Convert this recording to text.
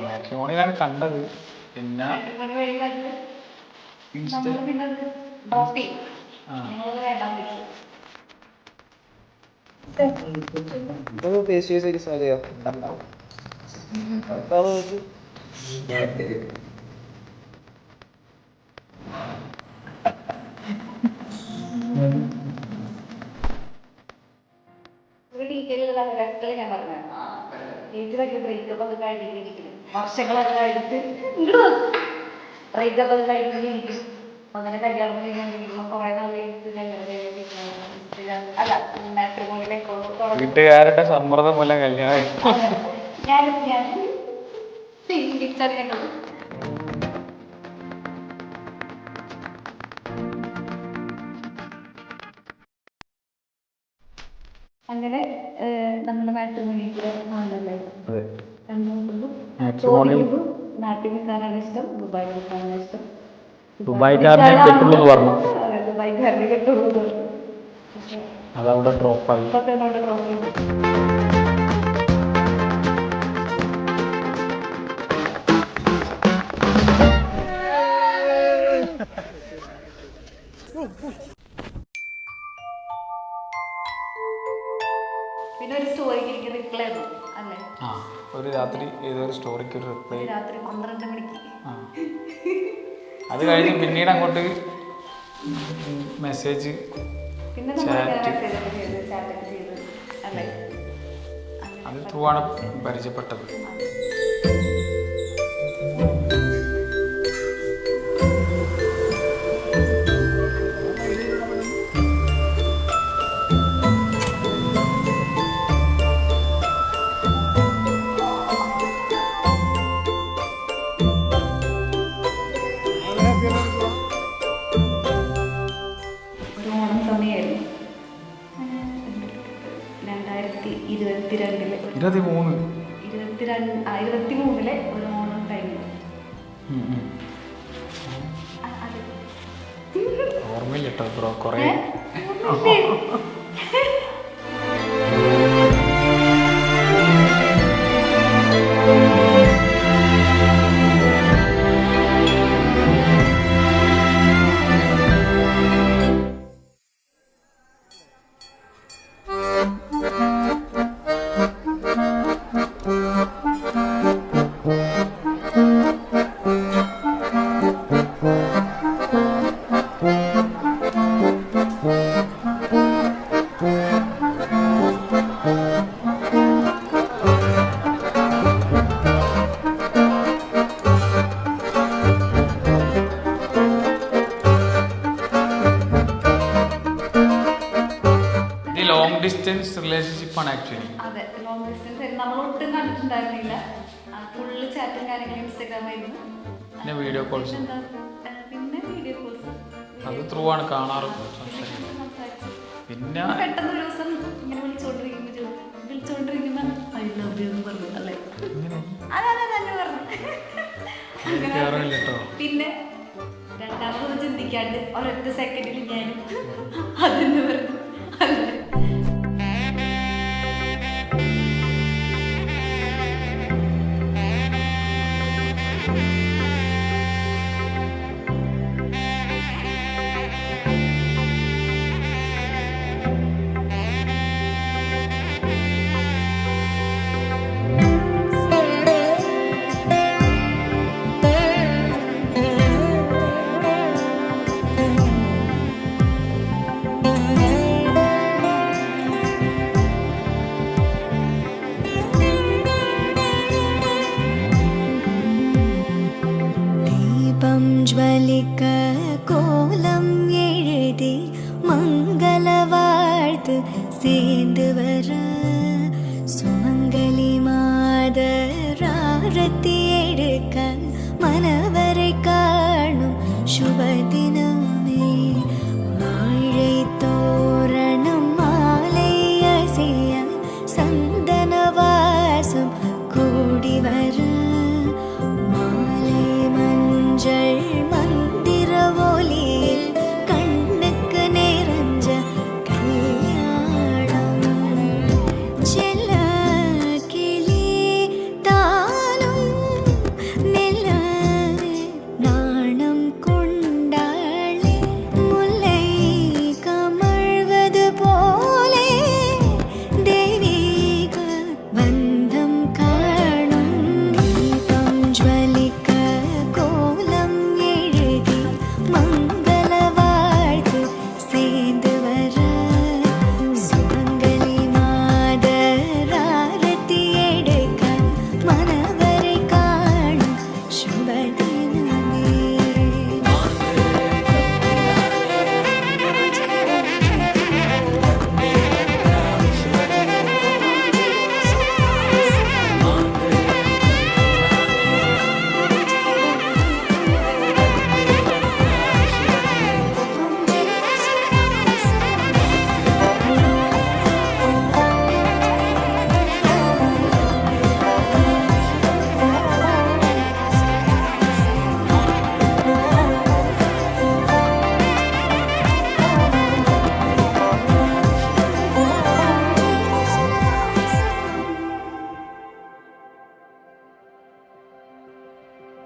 മാട്രിമോണിയിലാണ് കണ്ടത്. പിന്നെ ദേശീയ സീരീസ് അറിയോ? വർഷങ്ങളൊക്കെ കഴിഞ്ഞിട്ട് ബ്രേക്കപ്പ് ഒക്കെ കഴിഞ്ഞിരിക്കും. അങ്ങനെ കല്യാണം കഴിഞ്ഞിരിക്കും. കുറെ നാൾ കഴിഞ്ഞിട്ട് അല്ല മാട്രിമോണിയിലേക്ക് വീട്ടുകാരുടെ സമ്മർദ്ദം മൂലം കല്യാണം ഞാൻ തിരിച്ചറിയേണ്ടത്. അങ്ങനെ നമ്മുടെ മാട്രിമോണിയിലെ ആണല്ലേ നാട്ടിൽ നിൽക്കാനാണ് ഇഷ്ടം, ദുബായിൽ നിൽക്കാനാണ് ഇഷ്ടം. ദുബായിക്കാരനെ കെട്ടുള്ളൂ പറഞ്ഞു. ദുബായിക്കാരനെ കെട്ടുള്ളൂ. അതവിടെ ഡ്രോപ്പായി. പിന്നെ ഒരു സ്റ്റോറിക്ക് എനിക്ക് റിപ്ലൈ ആയിരുന്നു അല്ലേ? ആ, ഒരു രാത്രി ഏതൊരു സ്റ്റോറിക്ക് ഒരു റിപ്ലൈ രാത്രി 12 മണിക്ക്. അത് കഴിഞ്ഞ് പിന്നീട് അങ്ങോട്ട് മെസ്സേജ് പിന്നെ അത് ത്രൂ ആണ് പരിചയപ്പെട്ടത്. ഒരു ഓണം സമയമായിരുന്നു 2023 ഒരു ഓണം ടൈമിൽ. ഓർമ്മയില്ല കേട്ടോ ബ്രോ, കുറേ ലോങ് ഡിസ്റ്റൻസ് റിലേഷൻഷിപ്പാണ് ആക്ച്വലി. അതെ, ലോങ് ഡിസ്റ്റൻസ് നമ്മൾ ഒട്ടും കണ്ടിട്ടുണ്ടായിരുന്നില്ല. ഫുള്ള് ചാറ്റും കാര്യങ്ങളും ഇൻസ്റ്റാഗ്രാമായിരുന്നു. പിന്നെ വീഡിയോ കോൾസ്. അത് ത്രൂ ആണ് കാണാറ്, പിന്നെ പെട്ടെന്ന് ഒരു ദിവസം ഇങ്ങനെ വിളിച്ചോണ്ടിരിക്കുമ്പോ ഐ ലവ് യു എന്ന് പറഞ്ഞു അല്ലേ? പിന്നെ രണ്ടാമതൊന്നും ചിന്തിക്കാണ്ട് ഒരൊറ്റ സെക്കൻഡിൽ ഞാനും അതെന്ന് പറഞ്ഞു അല്ലേ? ജ്വലിക്ക കോലം എഴുതി മംഗള വാഴ്ത്ത് சேர்ந்து வர சுமங்கலி மாதராரத்தி எடுக்க மனவரை காணும் சுபதினமே வாழை தோரணம் மாலை அசைய சந்தன வாசம்